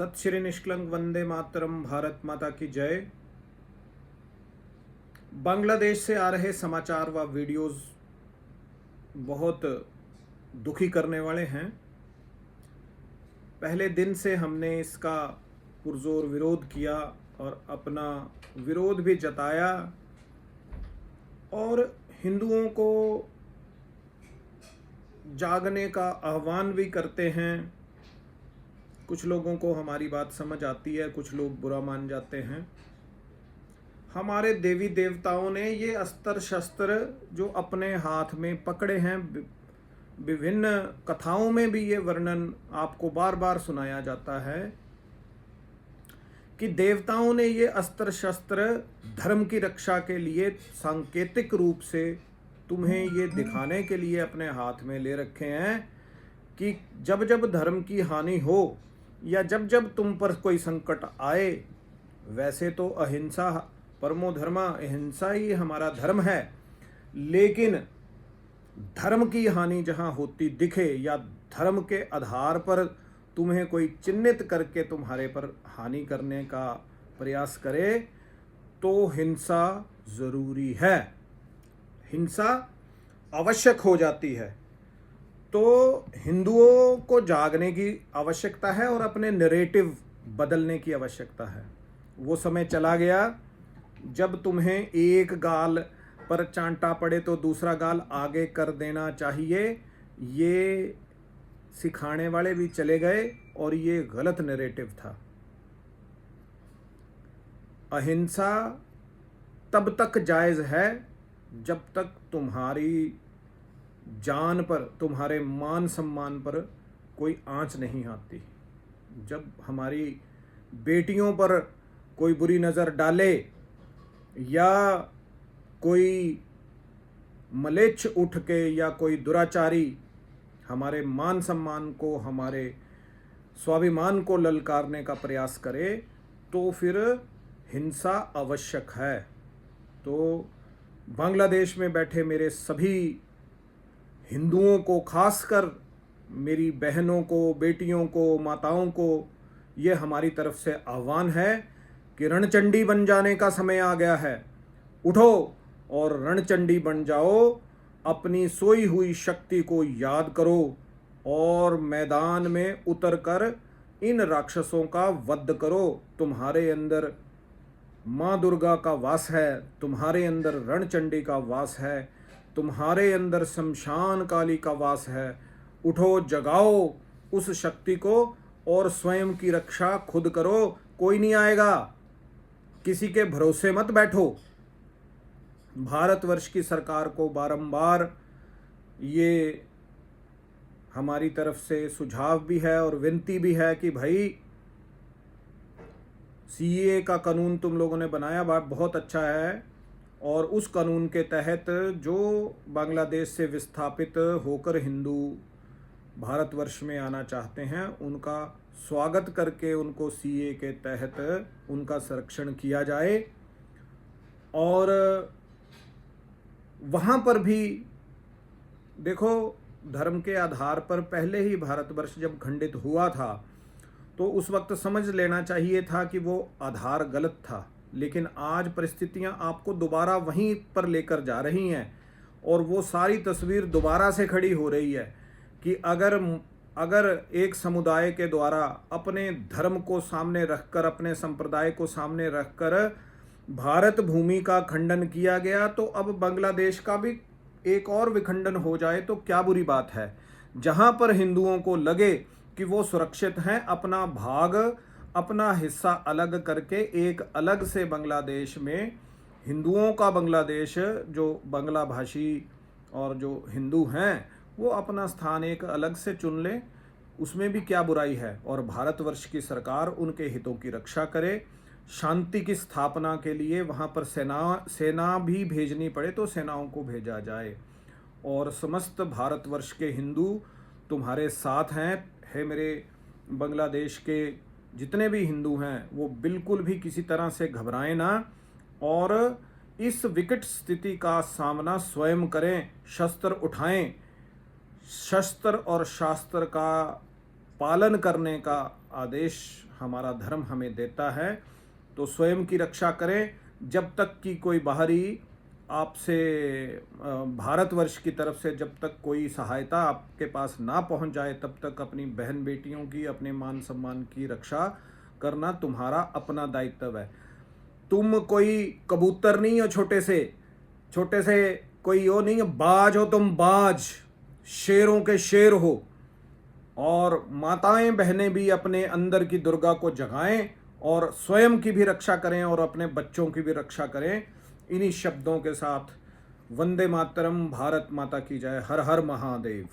सत श्री निष्कलंक वंदे मातरम, भारत माता की जय। बांग्लादेश से आ रहे समाचार व वीडियोस बहुत दुखी करने वाले हैं। पहले दिन से हमने इसका पुरजोर विरोध किया और अपना विरोध भी जताया और हिंदुओं को जागने का आह्वान भी करते हैं। कुछ लोगों को हमारी बात समझ आती है, कुछ लोग बुरा मान जाते हैं। हमारे देवी देवताओं ने ये अस्त्र शस्त्र जो अपने हाथ में पकड़े हैं, विभिन्न कथाओं में भी ये वर्णन आपको बार बार सुनाया जाता है कि देवताओं ने ये अस्त्र शस्त्र धर्म की रक्षा के लिए सांकेतिक रूप से तुम्हें ये दिखाने के लिए अपने हाथ में ले रखे हैं कि जब जब धर्म की हानि हो या जब जब तुम पर कोई संकट आए, वैसे तो अहिंसा परमो धर्मा, अहिंसा ही हमारा धर्म है, लेकिन धर्म की हानि जहाँ होती दिखे या धर्म के आधार पर तुम्हें कोई चिन्हित करके तुम्हारे पर हानि करने का प्रयास करे तो हिंसा जरूरी है, हिंसा आवश्यक हो जाती है। तो हिंदुओं को जागने की आवश्यकता है और अपने नैरेटिव बदलने की आवश्यकता है। वो समय चला गया जब तुम्हें एक गाल पर चांटा पड़े तो दूसरा गाल आगे कर देना चाहिए, ये सिखाने वाले भी चले गए और ये गलत नैरेटिव था। अहिंसा तब तक जायज़ है जब तक तुम्हारी जान पर, तुम्हारे मान सम्मान पर कोई आंच नहीं आती। जब हमारी बेटियों पर कोई बुरी नज़र डाले या कोई मलेच्छ उठ के या कोई दुराचारी हमारे मान सम्मान को, हमारे स्वाभिमान को ललकारने का प्रयास करे, तो फिर हिंसा आवश्यक है। तो बांग्लादेश में बैठे मेरे सभी हिंदुओं को, खासकर मेरी बहनों को, बेटियों को, माताओं को, ये हमारी तरफ से आह्वान है कि रणचंडी बन जाने का समय आ गया है। उठो और रणचंडी बन जाओ, अपनी सोई हुई शक्ति को याद करो और मैदान में उतरकर इन राक्षसों का वध करो। तुम्हारे अंदर माँ दुर्गा का वास है, तुम्हारे अंदर रणचंडी का वास है, तुम्हारे अंदर शमशान काली का वास है। उठो, जगाओ उस शक्ति को और स्वयं की रक्षा खुद करो, कोई नहीं आएगा। किसी के भरोसे मत बैठो। भारतवर्ष की सरकार को बारंबार ये हमारी तरफ से सुझाव भी है और विनती भी है कि भाई सीए का कानून तुम लोगों ने बनाया, बहुत अच्छा है, और उस कानून के तहत जो बांग्लादेश से विस्थापित होकर हिंदू भारतवर्ष में आना चाहते हैं उनका स्वागत करके उनको सीए के तहत उनका संरक्षण किया जाए। और वहाँ पर भी देखो, धर्म के आधार पर पहले ही भारतवर्ष जब खंडित हुआ था तो उस वक्त समझ लेना चाहिए था कि वो आधार गलत था, लेकिन आज परिस्थितियां आपको दोबारा वहीं पर लेकर जा रही हैं और वो सारी तस्वीर दोबारा से खड़ी हो रही है कि अगर एक समुदाय के द्वारा अपने धर्म को सामने रखकर, अपने संप्रदाय को सामने रखकर भारत भूमि का खंडन किया गया, तो अब बांग्लादेश का भी एक और विखंडन हो जाए तो क्या बुरी बात है। जहां पर हिंदुओं को लगे कि वो सुरक्षित हैं, अपना भाग, अपना हिस्सा अलग करके एक अलग से बांग्लादेश में, हिंदुओं का बांग्लादेश, जो बांग्ला भाषी और जो हिंदू हैं वो अपना स्थान एक अलग से चुन लें, उसमें भी क्या बुराई है। और भारतवर्ष की सरकार उनके हितों की रक्षा करे, शांति की स्थापना के लिए वहाँ पर सेना भी भेजनी पड़े तो सेनाओं को भेजा जाए। और समस्त भारतवर्ष के हिंदू तुम्हारे साथ हैं। मेरे बांग्लादेश के जितने भी हिंदू हैं वो बिल्कुल भी किसी तरह से घबराएं ना और इस विकट स्थिति का सामना स्वयं करें, शस्त्र उठाएं। शस्त्र और शास्त्र का पालन करने का आदेश हमारा धर्म हमें देता है। तो स्वयं की रक्षा करें। जब तक कि कोई बाहरी आपसे भारतवर्ष की तरफ से जब तक कोई सहायता आपके पास ना पहुंच जाए, तब तक अपनी बहन बेटियों की, अपने मान सम्मान की रक्षा करना तुम्हारा अपना दायित्व है। तुम कोई कबूतर नहीं हो, छोटे से कोई हो नहीं, बाज हो तुम, बाज, शेरों के शेर हो। और माताएं बहनें भी अपने अंदर की दुर्गा को जगाएं और स्वयं की भी रक्षा करें और अपने बच्चों की भी रक्षा करें। इन्हीं शब्दों के साथ वंदे मातरम, भारत माता की जय, हर हर महादेव।